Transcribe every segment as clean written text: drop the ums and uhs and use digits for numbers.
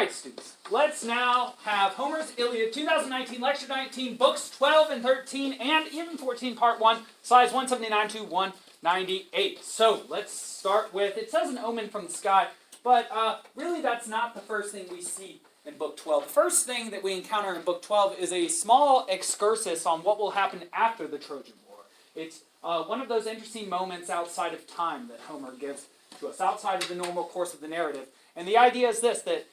Alright, students, let's now have Homer's Iliad 2019, Lecture 19, Books 12 and 13, and even 14, Part 1, slides 179 to 198. So, let's start with, it says an omen from the sky, but really that's not the first thing we see in Book 12. The first thing that we encounter in Book 12 is a small excursus on what will happen after the Trojan War. It's one of those interesting moments outside of time that Homer gives to us, outside of the normal course of the narrative. And the idea is this, that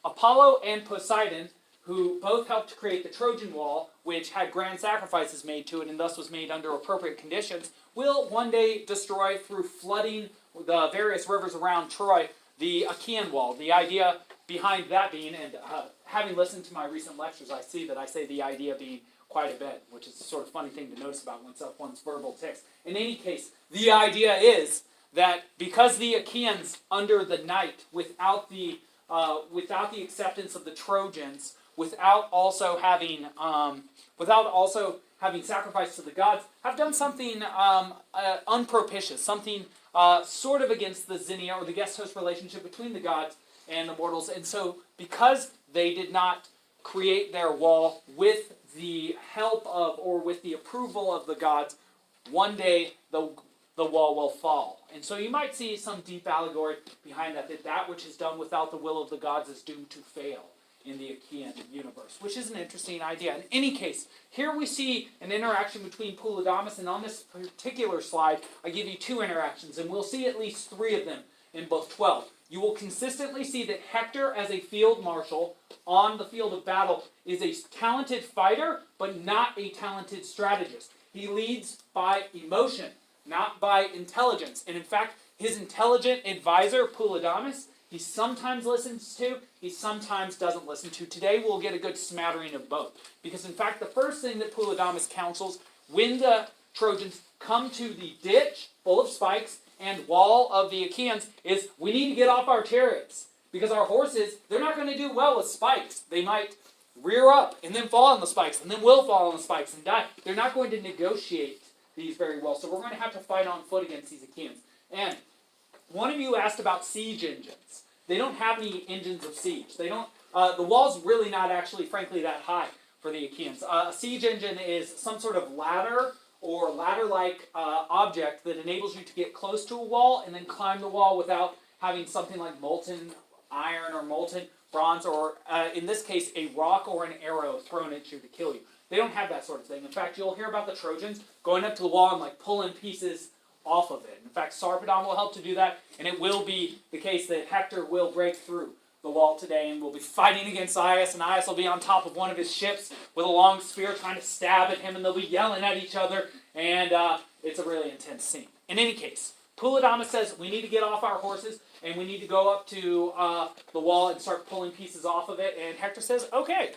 Apollo and Poseidon, who both helped to create the Trojan Wall, which had grand sacrifices made to it and thus was made under appropriate conditions, will one day destroy, through flooding the various rivers around Troy, the Achaian Wall. The idea behind that being, and having listened to my recent lectures, I see that I say the idea being quite a bit, which is a sort of funny thing to notice about oneself, one's verbal tics. In any case, the idea is that because the Achaians, under the night, without the acceptance of the Trojans, without also having sacrifice to the gods, have done something unpropitious, something sort of against the Xenia, or the guest-host relationship between the gods and the mortals. And so, because they did not create their wall with the help of, or with the approval of the gods, one day the wall will fall. And so you might see some deep allegory behind that which is done without the will of the gods is doomed to fail in the Achaian universe, which is an interesting idea. In any case, here we see an interaction between Poulydamas, and on this particular slide, I give you two interactions, and we'll see at least three of them in Book 12. You will consistently see that Hektor, as a field marshal on the field of battle, is a talented fighter, but not a talented strategist. He leads by emotion, not by intelligence. And in fact, his intelligent advisor, Poulydamas, he sometimes listens to, he sometimes doesn't listen to. Today we'll get a good smattering of both. Because in fact, the first thing that Poulydamas counsels when the Trojans come to the ditch full of spikes and wall of the Achaians is, we need to get off our chariots. Because our horses, they're not going to do well with spikes. They might rear up and then fall on the spikes, and then will fall on the spikes and die. They're not going to negotiate these very well. So we're going to have to fight on foot against these Achaians. And one of you asked about siege engines. They don't have any engines of siege. They don't. The wall's really not actually, frankly, that high for the Achaians. A siege engine is some sort of ladder or ladder-like object that enables you to get close to a wall and then climb the wall without having something like molten iron or molten bronze, or in this case, a rock or an arrow thrown at you to kill you. They don't have that sort of thing. In fact, you'll hear about the Trojans going up to the wall and pulling pieces off of it. In fact, Sarpedon will help to do that, and it will be the case that Hektor will break through the wall today and will be fighting against Aias, and Aias will be on top of one of his ships with a long spear trying to stab at him, and they'll be yelling at each other, and it's a really intense scene. In any case, Poulydamas says we need to get off our horses, and we need to go up to the wall and start pulling pieces off of it, and Hektor says, okay.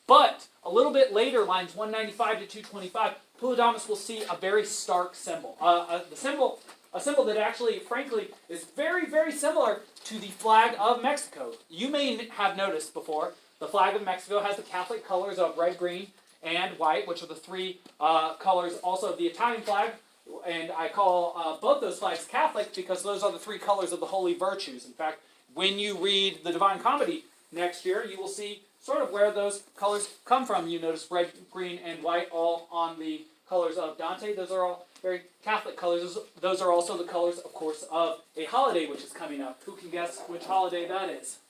But a little bit later, lines 195 to 225, Poulydamas will see a very stark symbol. A symbol that actually, frankly, is very, very similar to the flag of Mexico. You may have noticed before, the flag of Mexico has the Catholic colors of red, green, and white, which are the three colors also of the Italian flag. And I call both those flags Catholic because those are the three colors of the holy virtues. In fact, when you read the Divine Comedy next year, you will see sort of where those colors come from. You notice red, green, and white all on the colors of Dante. Those are all very Catholic colors. Those are also the colors, of course, of a holiday which is coming up. Who can guess which holiday that is?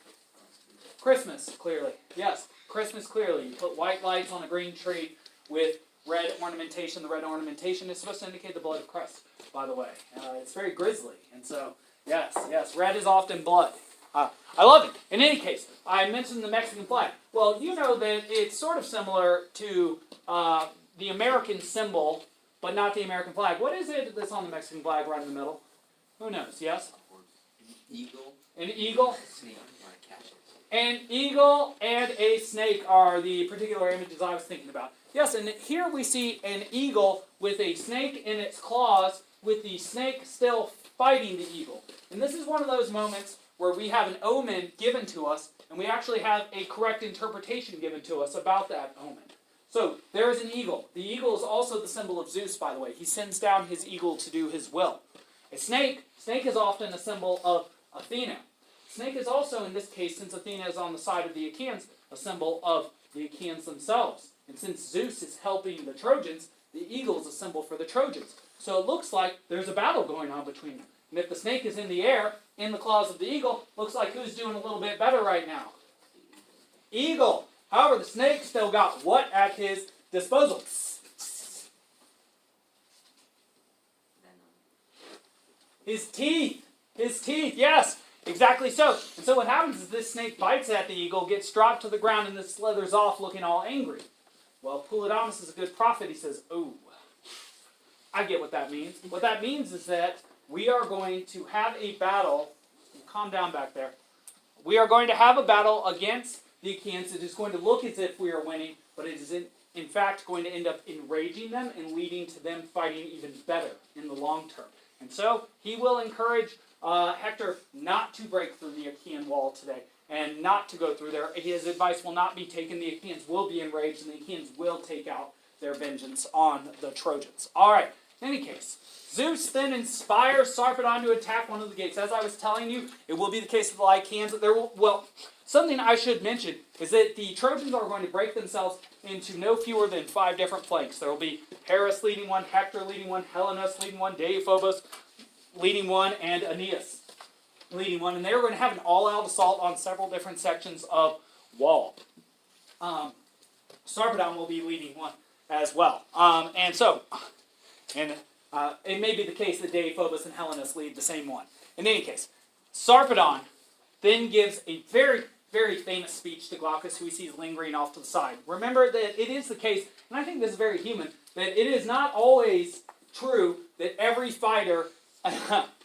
Christmas, clearly. Yes, Christmas, clearly. You put white lights on a green tree with red ornamentation. The red ornamentation is supposed to indicate the blood of Christ, by the way. It's very grisly. And so, yes, red is often blood. I love it. In any case, I mentioned the Mexican flag. Well, you know that it's sort of similar to the American symbol, but not the American flag. What is it that's on the Mexican flag right in the middle? Who knows? Yes? An eagle. An eagle? A snake or a cat. An eagle and a snake are the particular images I was thinking about. Yes, and here we see an eagle with a snake in its claws, with the snake still fighting the eagle. And this is one of those moments where we have an omen given to us, and we actually have a correct interpretation given to us about that omen. So, there is an eagle. The eagle is also the symbol of Zeus, by the way. He sends down his eagle to do his will. A snake is often a symbol of Athena. Snake is also, in this case, since Athena is on the side of the Achaians, a symbol of the Achaians themselves. And since Zeus is helping the Trojans, the eagle is a symbol for the Trojans. So it looks like there's a battle going on between them. And if the snake is in the air, in the claws of the eagle, looks like who's doing a little bit better right now? Eagle. However, the snake still got what at his disposal? His teeth. His teeth, yes. Exactly so. And so what happens is this snake bites at the eagle, gets dropped to the ground, and then slithers off looking all angry. Well, Poulydamas is a good prophet. He says, oh, I get what that means. What that means is that we are going to have a battle. Calm down back there. We are going to have a battle against the Achaians. It is going to look as if we are winning, but it is in fact going to end up enraging them and leading to them fighting even better in the long term. And so he will encourage Hektor not to break through the Achaean wall today and not to go through there. His advice will not be taken. The Achaeans will be enraged, and the Achaeans will take out their vengeance on the Trojans. All right, in any case, Zeus then inspires Sarpedon to attack one of the gates. As I was telling you, it will be the case of the Lycaeans. Something I should mention is that the Trojans are going to break themselves into no fewer than 5 different flanks. There will be Paris leading one, Hector leading one, Helenus leading one, Deiphobos leading one, and Aeneas leading one. And they are going to have an all-out assault on several different sections of wall. Sarpedon will be leading one as well. It may be the case that Deiphobos and Helenus lead the same one. In any case, Sarpedon then gives a very, very famous speech to Glaucus, who he sees lingering off to the side. Remember that it is the case, and I think this is very human, that it is not always true that every fighter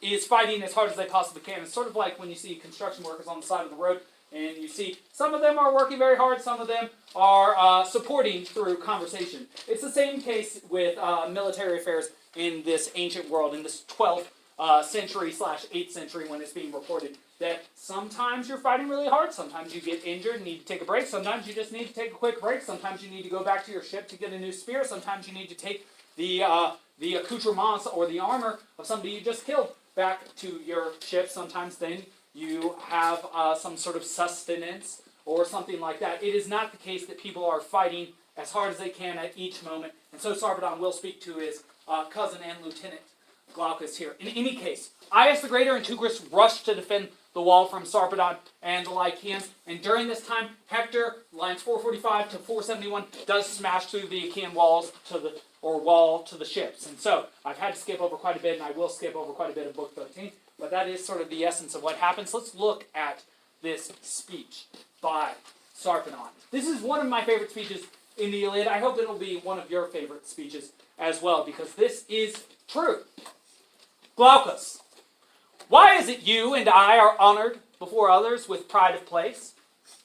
is fighting as hard as they possibly can. It's sort of like when you see construction workers on the side of the road, and you see some of them are working very hard, some of them are supporting through conversation. It's the same case with military affairs in this ancient world, in this 12th century / 8th century when it's being reported, that sometimes you're fighting really hard, sometimes you get injured and need to take a break, sometimes you just need to take a quick break, sometimes you need to go back to your ship to get a new spear, sometimes you need to take the accoutrements or the armor of somebody you just killed back to your ship. Sometimes then you have some sort of sustenance or something like that. It is not the case that people are fighting as hard as they can at each moment. And so Sarpedon will speak to his cousin and lieutenant Glaucus here. In any case, Aias the Greater and Teucrus rush to defend the wall from Sarpedon and the Lycaeans. And during this time, Hector, lines 445 to 471, does smash through the Achaean walls wall to the ships. And so I've had to skip over quite a bit, and I will skip over quite a bit of Book 13. But that is sort of the essence of what happens. Let's look at this speech by Sarpedon. This is one of my favorite speeches in the Iliad. I hope it'll be one of your favorite speeches as well, because this is true. Glaucus, why is it you and I are honored before others with pride of place?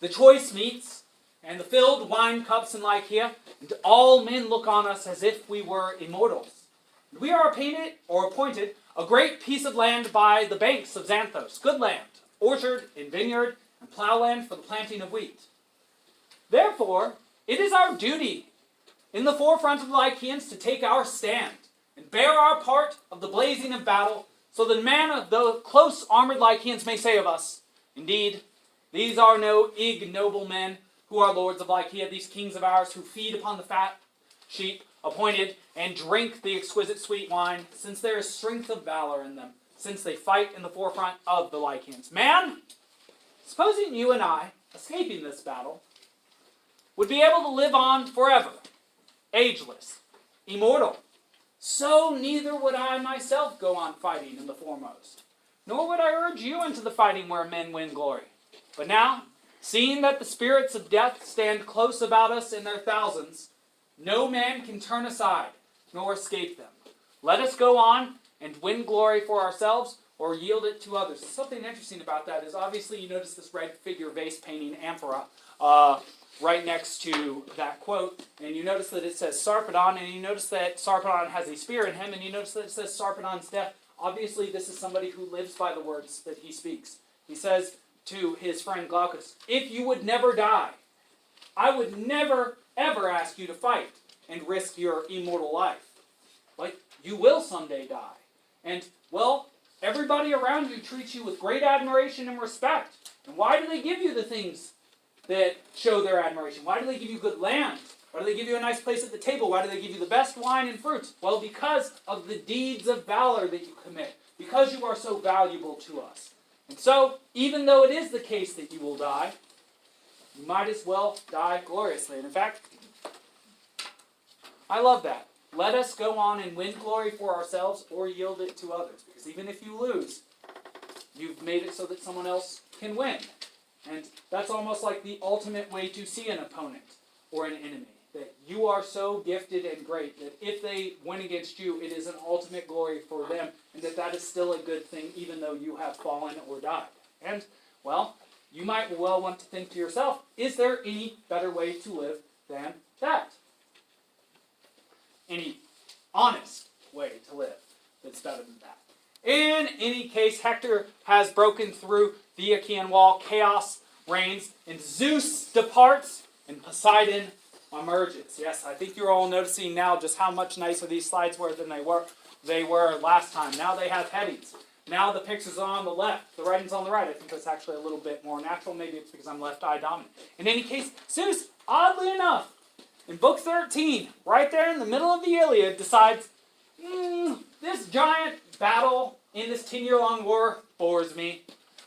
The choice meats and the filled wine cups in Lycia, and all men look on us as if we were immortals. We are appointed a great piece of land by the banks of Xanthos, good land, orchard and vineyard, and plowland for the planting of wheat. Therefore, it is our duty in the forefront of the Lycaeans to take our stand and bear our part of the blazing of battle, so that the close armored Lycaeans may say of us, indeed, these are no ignoble men who are lords of Lycia, these kings of ours who feed upon the fat sheep appointed and drink the exquisite sweet wine, since there is strength of valor in them, since they fight in the forefront of the Lycaeans. Man, supposing you and I, escaping this battle, would be able to live on forever, ageless, immortal, so neither would I myself go on fighting in the foremost, nor would I urge you into the fighting where men win glory. But now, seeing that the spirits of death stand close about us in their thousands, no man can turn aside, nor escape them. Let us go on and win glory for ourselves, or yield it to others. Something interesting about that is, obviously, you notice this red figure vase painting amphora right next to that quote, and you notice that it says Sarpedon, and you notice that Sarpedon has a spear in him, and you notice that it says Sarpedon's death. Obviously, this is somebody who lives by the words that he speaks. He says to his friend Glaucus, if you would never die, I would never, ever ask you to fight and risk your immortal life. Like, you will someday die. And, well, everybody around you treats you with great admiration and respect. And why do they give you the things that show their admiration? Why do they give you good land? Why do they give you a nice place at the table? Why do they give you the best wine and fruits? Well, because of the deeds of valor that you commit. Because you are so valuable to us. And so, even though it is the case that you will die, you might as well die gloriously. And in fact, I love that. Let us go on and win glory for ourselves or yield it to others. Because even if you lose, you've made it so that someone else can win. And that's almost like the ultimate way to see an opponent or an enemy. That you are so gifted and great that if they win against you, it is an ultimate glory for them, and that is still a good thing even though you have fallen or died. And, well, you might well want to think to yourself, is there any better way to live than that? Any honest way to live that's better than that? In any case, Hector has broken through the Achaean wall, chaos reigns, and Zeus departs, and Poseidon emerges. Yes, I think you're all noticing now just how much nicer these slides were than they were last time. Now they have headings. Now the pictures are on the left. The writing's on the right. I think that's actually a little bit more natural. Maybe it's because I'm left eye dominant. In any case, Zeus, oddly enough, in book 13, right there in the middle of the Iliad, decides, this giant battle in this 10-year-long war bores me.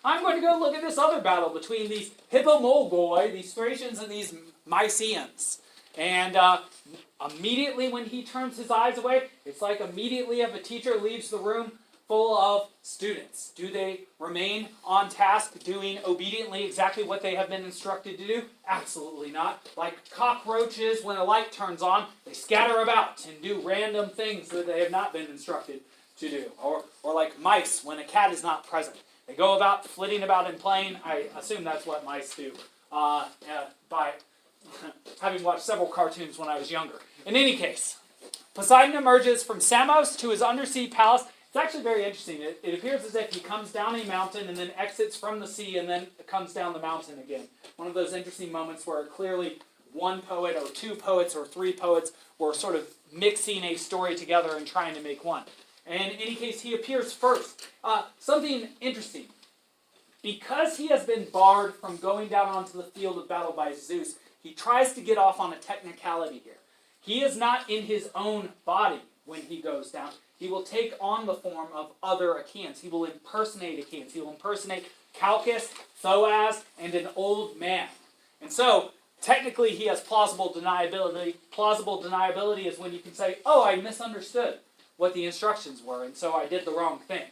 I'm going to go look at this other battle between these Hippomolgoi, these Thracians, and these Mysians. And immediately when he turns his eyes away, it's like immediately if a teacher leaves the room full of students. Do they remain on task, doing obediently exactly what they have been instructed to do? Absolutely not. Like cockroaches when a light turns on, they scatter about and do random things that they have not been instructed to do. Or like mice when a cat is not present. They go about flitting about and playing. I assume that's what mice do. By having watched several cartoons when I was younger. In any case, Poseidon emerges from Samos to his undersea palace. It's actually very interesting. It appears as if he comes down a mountain and then exits from the sea and then comes down the mountain again. One of those interesting moments where clearly one poet or two poets or three poets were sort of mixing a story together and trying to make one. And in any case, he appears first. Something interesting. Because he has been barred from going down onto the field of battle by Zeus, he tries to get off on a technicality here. He is not in his own body when he goes down. He will take on the form of other Achaians. He will impersonate Achaians. He will impersonate Calchas, Thoas, and an old man. And so, technically, he has plausible deniability. Plausible deniability is when you can say, oh, I misunderstood what the instructions were, and so I did the wrong thing.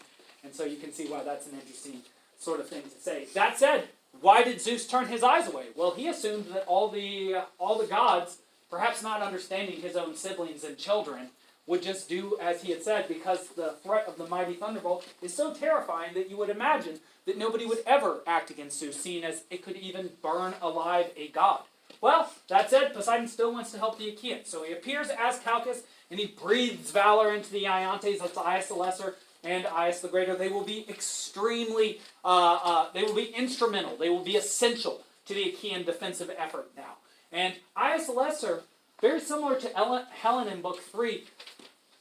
And so you can see why that's an interesting sort of thing to say. That said, why did Zeus turn his eyes away? Well, he assumed that all the gods, perhaps not understanding his own siblings and children, would just do as he had said, because the threat of the mighty thunderbolt is so terrifying that you would imagine that nobody would ever act against Zeus, seeing as it could even burn alive a god. Well, that said, Poseidon still wants to help the Achaeans. So he appears as Calchas, and he breathes valor into the Aiantes, that's Aias the Lesser and Aias the Greater. They will be extremely, they will be instrumental, they will be essential to the Achaean defensive effort now. And Aias the Lesser, very similar to Helen in Book 3,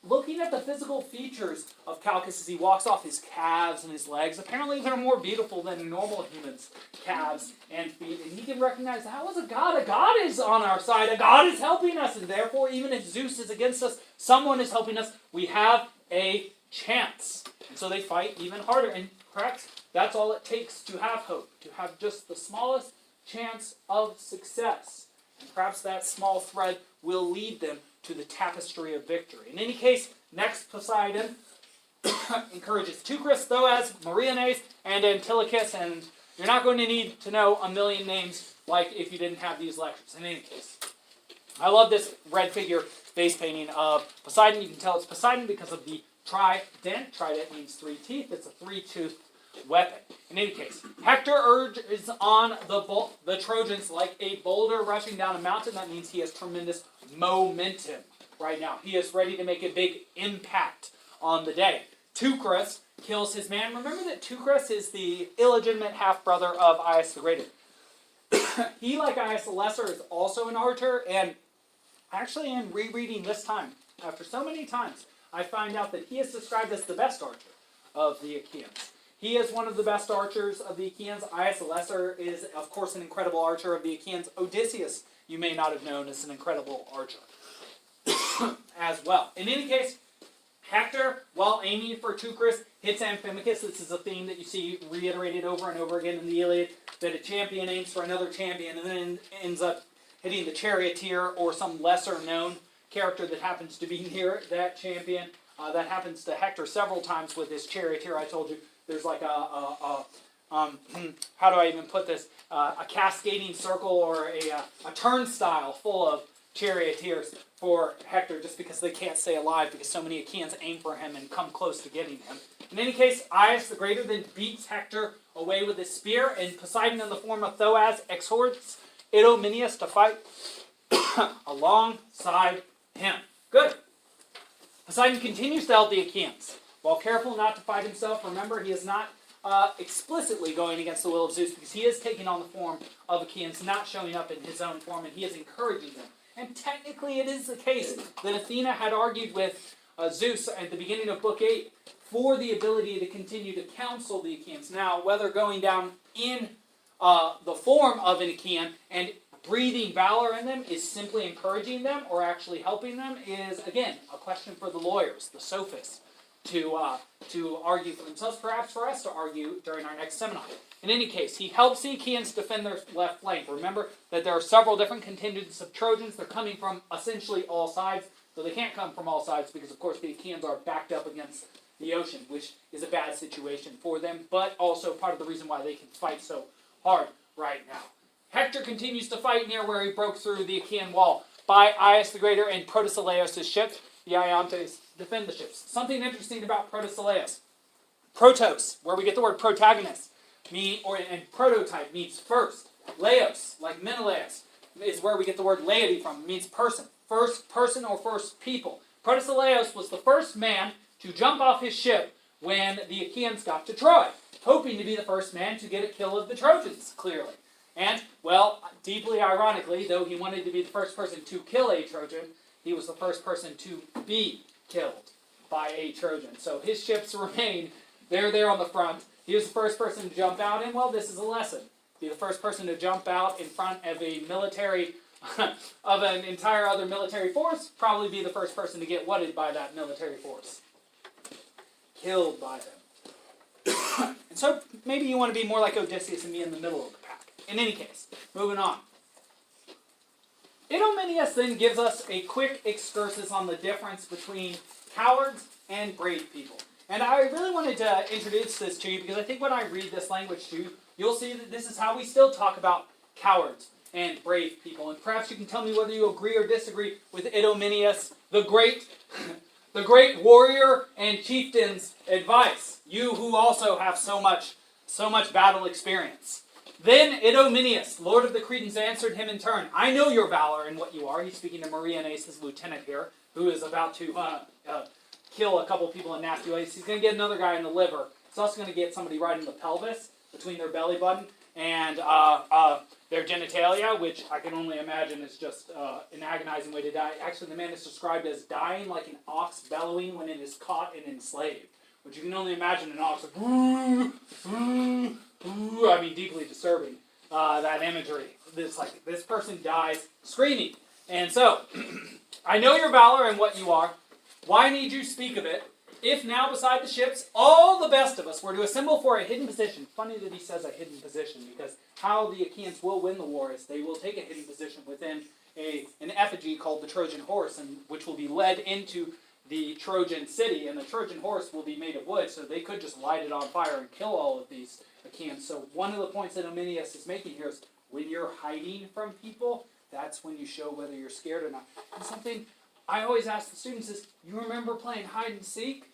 looking at the physical features of Calchas as he walks off, his calves and his legs, apparently they're more beautiful than normal humans' calves and feet. And he can recognize that was a god. A god is on our side. A god is helping us. And therefore, even if Zeus is against us, someone is helping us. We have a chance. And so they fight even harder. And perhaps that's all it takes to have hope, to have just the smallest chance of success. And perhaps that small thread will lead them to the tapestry of victory. In any case, next Poseidon encourages Teucrus, Thoas, Meriones, and Antilochus, and you're not going to need to know a million names like if you didn't have these lectures. In any case, I love this red figure face painting of Poseidon. You can tell it's Poseidon because of the trident. Trident means three teeth. It's a three-toothed weapon. In any case, Hector urges on the Trojans like a boulder rushing down a mountain. That means he has tremendous momentum right now. He is ready to make a big impact on the day. Teucrus kills his man. Remember that Teucrus is the illegitimate half-brother of Aias the Greater. He, like Aias the Lesser, is also an archer, and actually in rereading this time, after so many times, I find out that he is described as the best archer. of the Achaians. He is one of the best archers of the Achaians. Aias the Lesser is, of course, an incredible archer of the Achaians. Odysseus, you may not have known, is an incredible archer as well. In any case, Hector, while aiming for Teucrus, hits Amphimachus. This is a theme that you see reiterated over and over again in the Iliad, that a champion aims for another champion and then ends up hitting the charioteer or some lesser-known character that happens to be near that champion. That happens to Hector several times with his charioteer. I told you there's like how do I even put this? A cascading circle or a turnstile full of charioteers for Hector, just because they can't stay alive because so many Achaians aim for him and come close to getting him. In any case, Aias the Greater then beats Hector away with his spear, and Poseidon in the form of Thoas exhorts Idomeneus to fight alongside him. Good. Poseidon continues to help the Achaians. While careful not to fight himself, remember he is not explicitly going against the will of Zeus, because he is taking on the form of Achaians, not showing up in his own form, and he is encouraging them. And technically it is the case that Athena had argued with Zeus at the beginning of Book 8 for the ability to continue to counsel the Achaians. Now, whether going down in the form of an Achaian and breathing valor in them is simply encouraging them or actually helping them is, again, a question for the lawyers, the sophists, to argue for themselves, perhaps for us to argue during our next seminar. In any case, he helps the Achaians defend their left flank. Remember that there are several different contingents of Trojans. They're coming from essentially all sides, so they can't come from all sides because, of course, the Achaians are backed up against the ocean, which is a bad situation for them, but also part of the reason why they can fight so hard right now. Hector continues to fight near where he broke through the Achaean wall. By Aias the Greater and Protesilaus' ships, the Aiantes defend the ships. Something interesting about Protesilaus. Protos, where we get the word protagonist, and prototype means first. Laos, like Menelaus, is where we get the word laity from. It means person. First person or first people. Protesilaus was the first man to jump off his ship when the Achaeans got to Troy, hoping to be the first man to get a kill of the Trojans, clearly. And, well, deeply ironically, though he wanted to be the first person to kill a Trojan, he was the first person to be killed by a Trojan. So his ships remain, they're there on the front. He was the first person to jump out, and, well, this is a lesson. Be the first person to jump out in front of a military, of an entire other military force, probably be the first person to get whatted by that military force. Killed by them. And so maybe you want to be more like Odysseus and be in the middle of the pack. In any case, moving on. Idomeneus then gives us a quick excursus on the difference between cowards and brave people. And I really wanted to introduce this to you because I think when I read this language to you, you'll see that this is how we still talk about cowards and brave people. And perhaps you can tell me whether you agree or disagree with Idomeneus, the great warrior and chieftain's advice. You who also have so much battle experience. Then Idomeneus, lord of the Cretans, answered him in turn, I know your valor and what you are. He's speaking to Aiantes' lieutenant here, who is about to kill a couple people in nasty ways. He's going to get another guy in the liver. He's also going to get somebody right in the pelvis, between their belly button and their genitalia, which I can only imagine is just an agonizing way to die. Actually, the man is described as dying like an ox bellowing when it is caught and enslaved, which you can only imagine an ox like, I mean, deeply disturbing, that imagery. This person dies screaming. And so, I know your valor and what you are. Why need you speak of it? If now beside the ships, all the best of us were to assemble for a hidden position. Funny that he says a hidden position, because how the Achaeans will win the war is they will take a hidden position within an effigy called the Trojan horse, and which will be led into the Trojan city, and the Trojan horse will be made of wood, so they could just light it on fire and kill all of these Achaeans. So one of the points that Idomeneus is making here is when you're hiding from people, that's when you show whether you're scared or not. And something I always ask the students is, you remember playing hide and seek,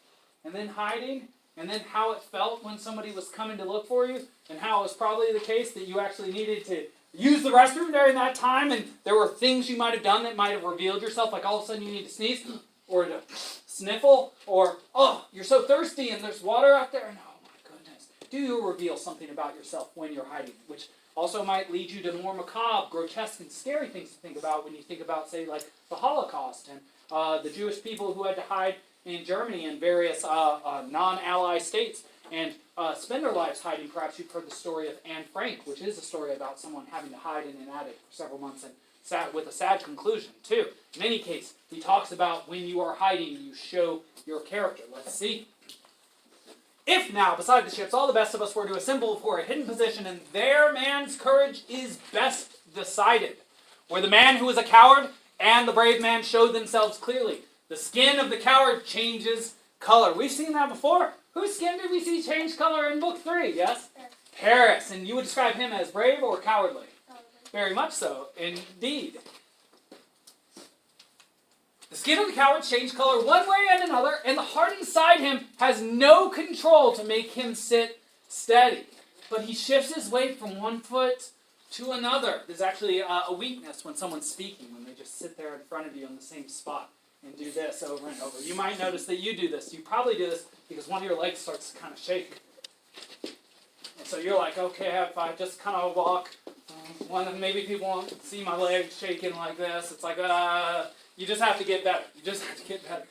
and then hiding, and then how it felt when somebody was coming to look for you, and how it was probably the case that you actually needed to use the restroom during that time, and there were things you might have done that might have revealed yourself, like all of a sudden you need to sneeze, or to sniffle, or, oh, you're so thirsty and there's water out there, and oh my goodness. Do you reveal something about yourself when you're hiding, which also might lead you to more macabre, grotesque, and scary things to think about when you think about, say, like the Holocaust and the Jewish people who had to hide in Germany and various non-ally states and spend their lives hiding. Perhaps you've heard the story of Anne Frank, which is a story about someone having to hide in an attic for several months and with a sad conclusion, too. In any case, he talks about when you are hiding, you show your character. Let's see. If now, beside the ships, all the best of us were to assemble for a hidden position, and there man's courage is best decided, where the man who is a coward and the brave man show themselves clearly. The skin of the coward changes color. We've seen that before. Whose skin did we see change color in book 3? Yes? Paris. And you would describe him as brave or cowardly? Very much so, indeed. The skin of the coward changed color one way and another, and the heart inside him has no control to make him sit steady. But he shifts his weight from one foot to another. There's actually a weakness when someone's speaking, when they just sit there in front of you on the same spot and do this over and over. You might notice that you do this. You probably do this because one of your legs starts to kind of shake. And so you're like, okay, if I just kind of walk, maybe people won't see my legs shaking like this. It's like, you just have to get better. You just have to get better.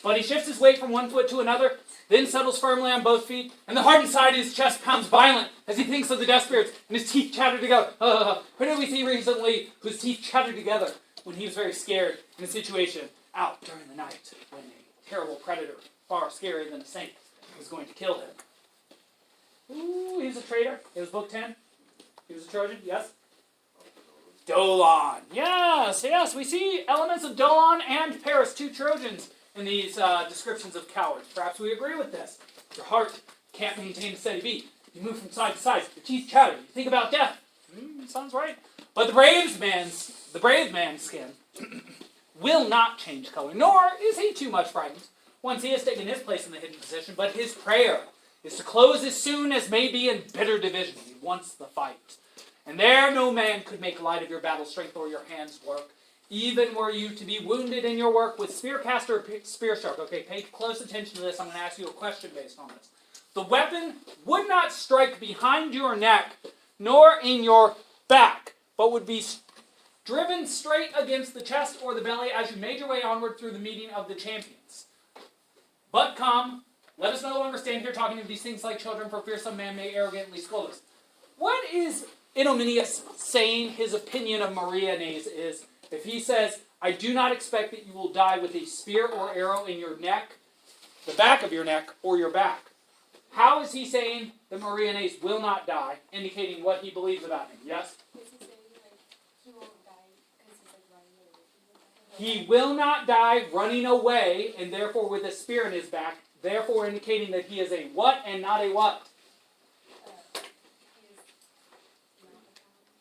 But he shifts his weight from one foot to another, then settles firmly on both feet, and the heart inside his chest pounds violent as he thinks of the death spirits, and his teeth chatter together. Who did we see recently whose teeth chattered together when he was very scared in a situation out during the night when a terrible predator, far scarier than a snake, was going to kill him? Ooh, he was a traitor. It was book 10. He was a Trojan, yes? Dolon. Yes, yes. We see elements of Dolon and Paris, 2 Trojans, in these descriptions of cowards. Perhaps we agree with this. Your heart can't maintain a steady beat. You move from side to side. Your teeth chatter. You think about death. Sounds right. But the brave man's skin will not change color, nor is he too much frightened once he has taken his place in the hidden position. But his prayer is to close as soon as may be in bitter division. He wants the fight. And there no man could make light of your battle strength or your hands' work, even were you to be wounded in your work with spear cast or spear stroke. Okay, pay close attention to this. I'm going to ask you a question based on this. The weapon would not strike behind your neck, nor in your back, but would be driven straight against the chest or the belly as you made your way onward through the meeting of the champions. But come, let us no longer stand here talking of these things like children, for fear some man may arrogantly scold us. What is Idomeneus saying his opinion of Aiantes is, if he says, I do not expect that you will die with a spear or arrow in your neck, the back of your neck, or your back? How is he saying that Aiantes will not die, indicating what he believes about him? Yes? He will not die running away, and therefore with a spear in his back, therefore indicating that he is a what and not a what?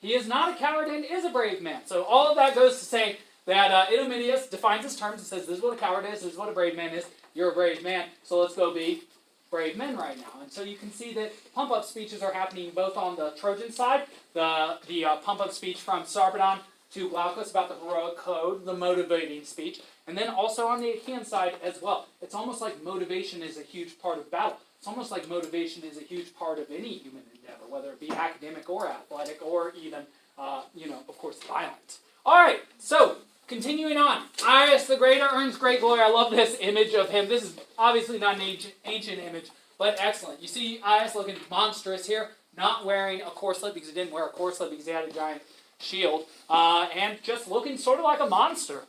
He is not a coward and is a brave man. So all of that goes to say that Idomeneus defines his terms and says, this is what a coward is, this is what a brave man is, you're a brave man, so let's go be brave men right now. And so you can see that pump-up speeches are happening both on the Trojan side, the pump-up speech from Sarpedon to Glaucus about the heroic code, the motivating speech, and then also on the Achaian side as well. It's almost like motivation is a huge part of battle. It's almost like motivation is a huge part of any human endeavor, whether it be academic or athletic or even, of course, violent. All right, so continuing on. Aias the Greater earns great glory. I love this image of him. This is obviously not an ancient image, but excellent. You see Aias looking monstrous here, not wearing a corselet because he didn't wear a corselet because he had a giant shield, and just looking sort of like a monster.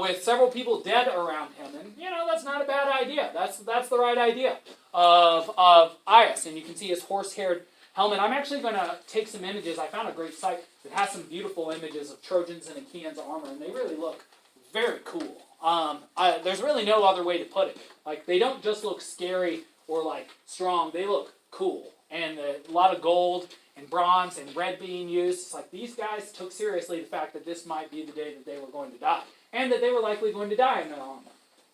With several people dead around him. And, that's not a bad idea. That's the right idea of Aias. And you can see his horse-haired helmet. I'm actually going to take some images. I found a great site that has some beautiful images of Trojans and Achaians armor, and they really look very cool. There's really no other way to put it. Like, they don't just look scary or, strong. They look cool. And a lot of gold and bronze and red being used. It's like these guys took seriously the fact that this might be the day that they were going to die. And that they were likely going to die in their armor.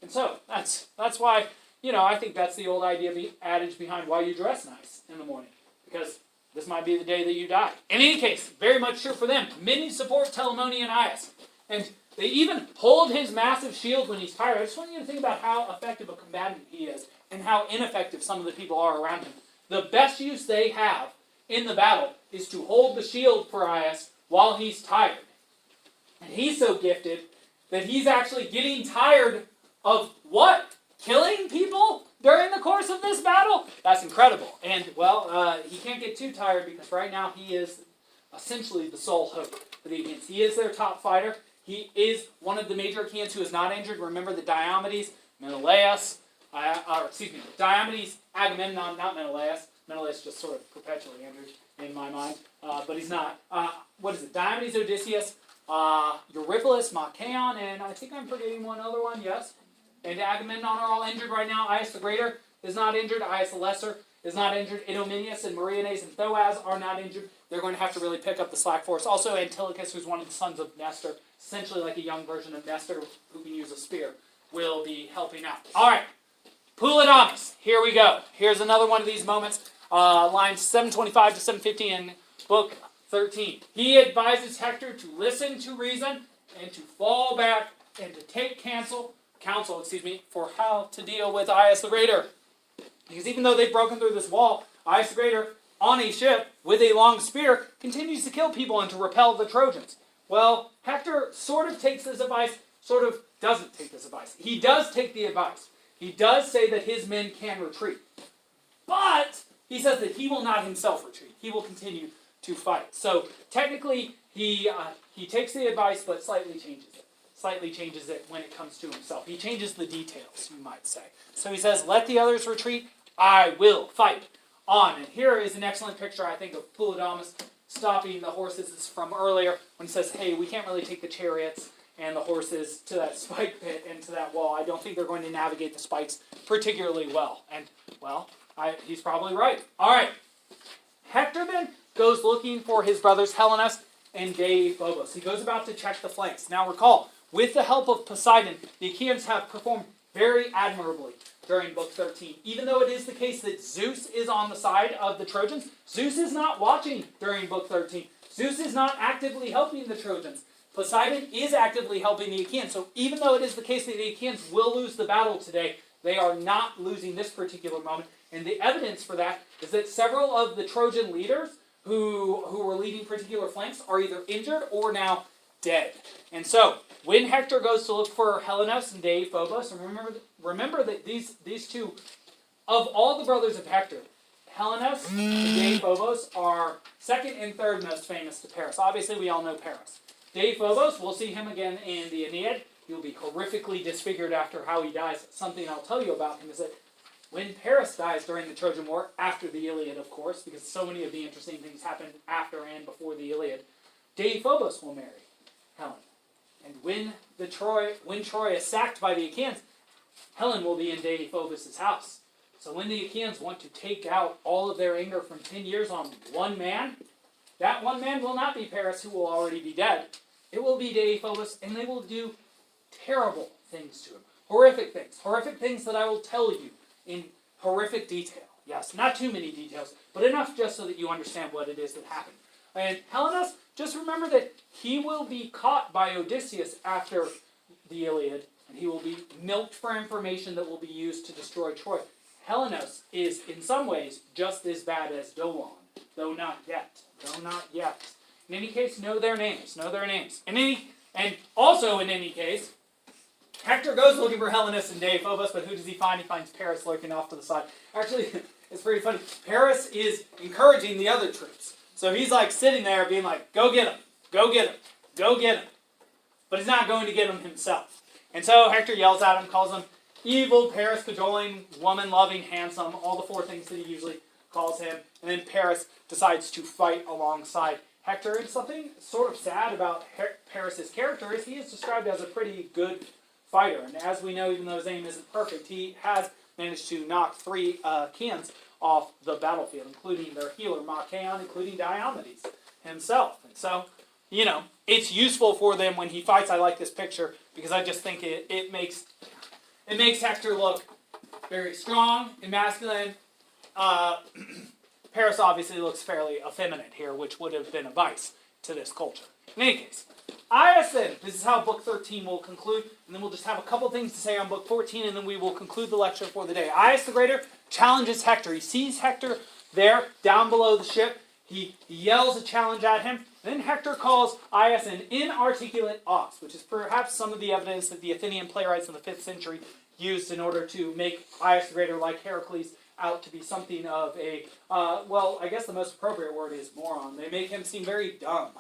And so, that's why, I think that's the old adage behind why you dress nice in the morning. Because this might be the day that you die. In any case, very much true for them. Many support Telamonian Aias. And they even hold his massive shield when he's tired. I just want you to think about how effective a combatant he is. And how ineffective some of the people are around him. The best use they have in the battle is to hold the shield for Aias while he's tired. And he's so gifted that he's actually getting tired of what? killing people during the course of this battle? That's incredible. And, well, he can't get too tired because right now he is essentially the sole hope for the Achaeans. He is their top fighter. He is one of the major Achaians who is not injured. Remember that Diomedes, Diomedes, Agamemnon, not Menelaus. Menelaus just sort of perpetually injured in my mind, but he's not. Diomedes, Odysseus, Eurypylus, Machaon, and I think I'm forgetting one other one, yes? And Agamemnon are all injured right now. Aias the Greater is not injured. Aias the Lesser is not injured. Idomeneus and Meriones and Thoas are not injured. They're going to have to really pick up the slack for us. Also, Antilochus, who's one of the sons of Nestor, essentially like a young version of Nestor who can use a spear, will be helping out. All right, Poulydamas. Here we go. Here's another one of these moments. Lines 725 to 750 in book 13. He advises Hector to listen to reason and to fall back and to take counsel, for how to deal with Aias the Greater. Because even though they've broken through this wall, Aias the Greater, on a ship with a long spear, continues to kill people and to repel the Trojans. Well, Hector sort of takes this advice, sort of doesn't take this advice. He does take the advice. He does say that his men can retreat. But he says that he will not himself retreat. He will continue to fight. So technically, he takes the advice, but slightly changes it. Slightly changes it when it comes to himself. He changes the details, you might say. So he says, let the others retreat. I will fight on. And here is an excellent picture, I think, of Poulydamas stopping the horses. This is from earlier when he says, hey, we can't really take the chariots and the horses to that spike pit and to that wall. I don't think they're going to navigate the spikes particularly well. And, well, he's probably right. All right. Hector then goes looking for his brothers Helenus and Deiphobos. He goes about to check the flanks. Now recall, with the help of Poseidon, the Achaeans have performed very admirably during Book 13. Even though it is the case that Zeus is on the side of the Trojans, Zeus is not watching during Book 13. Zeus is not actively helping the Trojans. Poseidon is actively helping the Achaeans. So even though it is the case that the Achaeans will lose the battle today, they are not losing this particular moment. And the evidence for that is that several of the Trojan leaders who were leading particular flanks are either injured or now dead. And so, when Hector goes to look for Helenus and Deiphobos, and remember that these two, of all the brothers of Hector, Helenus and Deiphobos are second and third most famous to Paris. Obviously, we all know Paris. Deiphobos, we'll see him again in the Aeneid. He'll be horrifically disfigured after how he dies. Something I'll tell you about him is that when Paris dies during the Trojan War, after the Iliad, of course, because so many of the interesting things happened after and before the Iliad, Deiphobos will marry Helen. And when Troy is sacked by the Achaians, Helen will be in Deiphobos' house. So when the Achaians want to take out all of their anger from 10 years on one man, that one man will not be Paris, who will already be dead. It will be Deiphobos, and they will do terrible things to him. Horrific things that I will tell you in horrific detail. Yes, not too many details, but enough just so that you understand what it is that happened. And Helenus, just remember that he will be caught by Odysseus after the Iliad, and he will be milked for information that will be used to destroy Troy. Helenus is, in some ways, just as bad as Dolon, though not yet. In any case, know their names. And also, in any case, Hector goes looking for Helenus and Deiphobos, but who does he find? He finds Paris lurking off to the side. Actually, it's pretty funny. Paris is encouraging the other troops. So he's like sitting there being like, go get him, go get him, go get him. But he's not going to get him himself. And so Hector yells at him, calls him evil, Paris, cajoling, woman-loving, handsome, all the four things that he usually calls him. And then Paris decides to fight alongside Hector. And something sort of sad about Paris' character is he is described as a pretty good fighter. And as we know, even though his aim isn't perfect, he has managed to knock 3 Achaeans off the battlefield, including their healer, Machaon, including Diomedes himself. And so, it's useful for them when he fights. I like this picture because I just think it makes Hector look very strong and masculine. Paris obviously looks fairly effeminate here, which would have been a vice to this culture. In any case, Aias then, this is how Book 13 will conclude, and then we'll just have a couple things to say on Book 14, and then we will conclude the lecture for the day. Aias the Greater challenges Hector. He sees Hector there, down below the ship. He yells a challenge at him. Then Hector calls Aias an inarticulate ox, which is perhaps some of the evidence that the Athenian playwrights in the 5th century used in order to make Aias the Greater, like Heracles, out to be something of a, well, I guess the most appropriate word is moron. They make him seem very dumb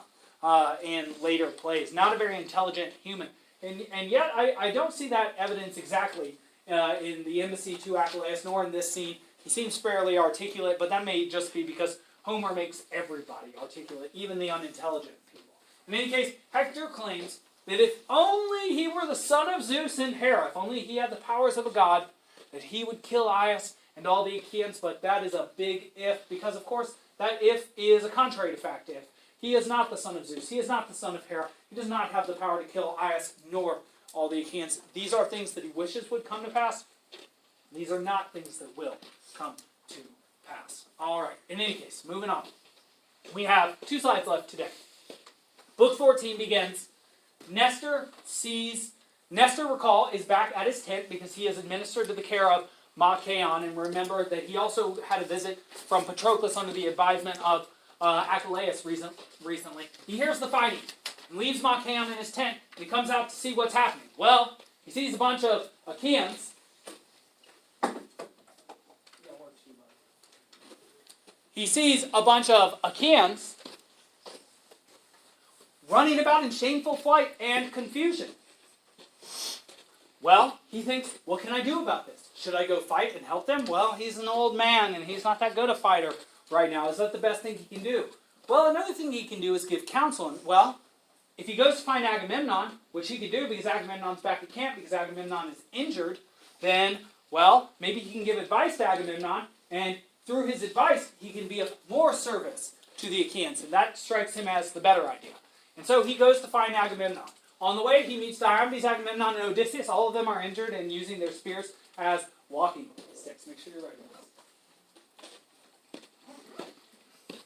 in later plays, not a very intelligent human. And yet, I don't see that evidence exactly in the embassy to Achilles, nor in this scene. He seems fairly articulate, but that may just be because Homer makes everybody articulate, even the unintelligent people. In any case, Hector claims that if only he were the son of Zeus and Hera, if only he had the powers of a god, that he would kill Aias and all the Achaians, but that is a big if, because of course, that if is a contrary to fact if. He is not the son of Zeus. He is not the son of Hera. He does not have the power to kill Aias, nor all the Achaians. These are things that he wishes would come to pass. These are not things that will come to pass. All right, in any case, moving on. We have 2 slides left today. Book 14 begins. Nestor, recall, is back at his tent because he is administered to the care of Achaian. And remember that he also had a visit from Patroclus under the advisement of Achilles recently. He hears the fighting and leaves Achaian in his tent, and he comes out to see what's happening. Well, he sees a bunch of Achaians. Running about in shameful flight and confusion. Well, he thinks, what can I do about this? Should I go fight and help them? Well, he's an old man, and he's not that good a fighter right now. Is that the best thing he can do? Well, another thing he can do is give counsel. And, well, if he goes to find Agamemnon, which he could do because Agamemnon's back at camp, because Agamemnon is injured, then, well, maybe he can give advice to Agamemnon, and through his advice, he can be of more service to the Achaians, and that strikes him as the better idea. And so he goes to find Agamemnon. On the way, he meets Aiantes, Agamemnon, and Odysseus. All of them are injured and using their spears as walking sticks. Make sure you're writing this.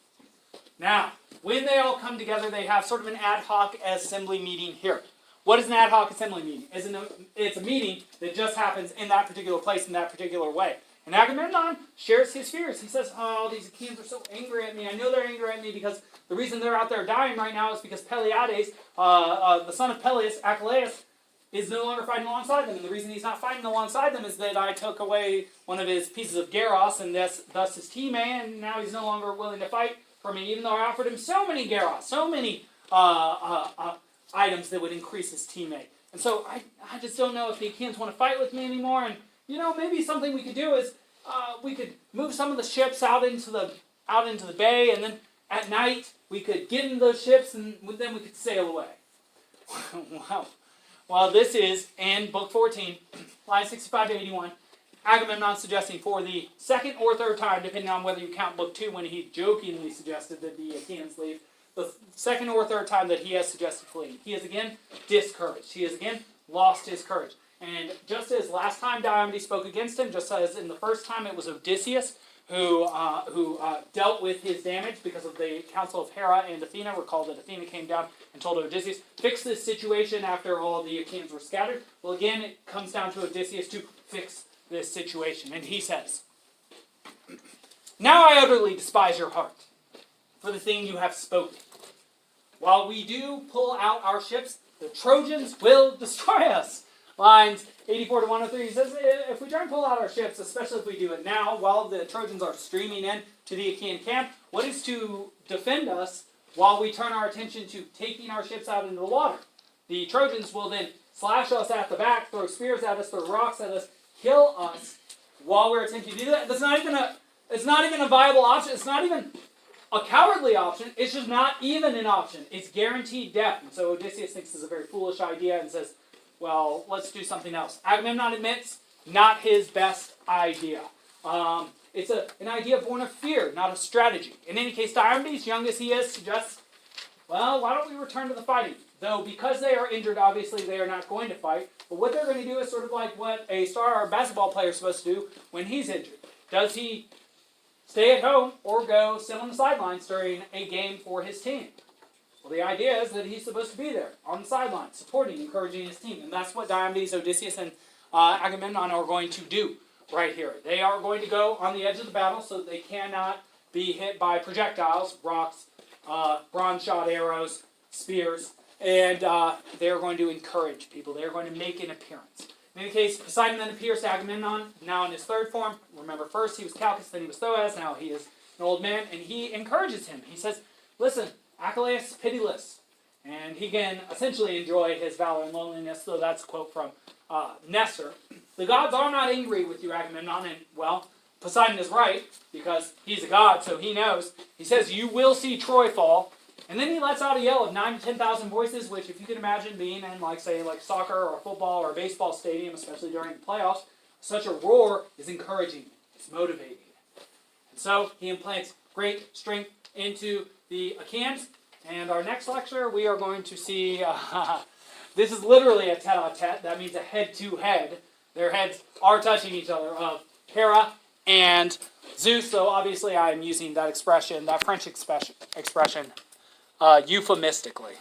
Now, when they all come together, they have sort of an ad hoc assembly meeting here. What is an ad hoc assembly meeting? It's a meeting that just happens in that particular place in that particular way. And Agamemnon shares his fears. He says, oh, these Achaians are so angry at me. I know they're angry at me because the reason they're out there dying right now is because Poulydamas, the son of Peleus, Achilles, is no longer fighting alongside them. And the reason he's not fighting alongside them is that I took away one of his pieces of Geros, and thus his teammate, and now he's no longer willing to fight for me, even though I offered him so many Geros, so many items that would increase his teammate. And so I just don't know if the Achaians want to fight with me anymore. And, maybe something we could do is we could move some of the ships out into the bay, and then at night we could get in those ships, and then we could sail away. Wow. Well, this is in Book 14, line 65 to 81. Agamemnon suggesting for the second or third time, depending on whether you count Book 2 when he jokingly suggested that the Achaians leave, the second or third time that he has suggested fleeing. He is again discouraged. He has again lost his courage. And just as last time Diomedes spoke against him, just as in the first time it was Odysseus who dealt with his damage because of the counsel of Hera and Athena. Recall that Athena came down and told Odysseus, fix this situation after all the Achaians were scattered. Well, again, it comes down to Odysseus to fix this situation. And he says, now I utterly despise your heart for the thing you have spoken. While we do pull out our ships, the Trojans will destroy us. Lines 84 to 103, he says, if we try and pull out our ships, especially if we do it now, while the Trojans are streaming in to the Achaean camp, what is to defend us while we turn our attention to taking our ships out into the water? The Trojans will then slash us at the back, throw spears at us, throw rocks at us, kill us while we're attempting to do that. It's not even a viable option. It's not even a cowardly option. It's just not even an option. It's guaranteed death. And so Odysseus thinks this is a very foolish idea and says, well, let's do something else. Agamemnon admits, not his best idea. It's an idea born of fear, not of strategy. In any case, Diomedes, young as he is, suggests, well, why don't we return to the fighting? Though, because they are injured, obviously, they are not going to fight. But what they're going to do is sort of like what a star basketball player is supposed to do when he's injured. Does he stay at home or go sit on the sidelines during a game for his team? Well, the idea is that he's supposed to be there on the sidelines, supporting, encouraging his team. And that's what Diomedes, Odysseus, and Agamemnon are going to do right here. They are going to go on the edge of the battle so that they cannot be hit by projectiles, rocks, bronze-shot arrows, spears, and they are going to encourage people. They are going to make an appearance. In any case, Poseidon then appears to Agamemnon, now in his third form. Remember, first he was Calchas, then he was Thoas, now he is an old man, and he encourages him. He says, listen, Achilles is pitiless, and he can essentially enjoy his valor and loneliness, though that's a quote from Nestor. The gods are not angry with you, Agamemnon, and, well, Poseidon is right, because he's a god, so he knows. He says, you will see Troy fall. And then he lets out a yell of 9,000 to 10,000 voices, which if you can imagine being in, like soccer or football or a baseball stadium, especially during the playoffs, such a roar is encouraging. It's motivating. And so he implants great strength into the Achaians. And our next lecture, we are going to see, this is literally a tete-a-tete. That means a head-to-head. Their heads are touching each other, of Hera and Zeus. So obviously I'm using that expression, that French expression, euphemistically.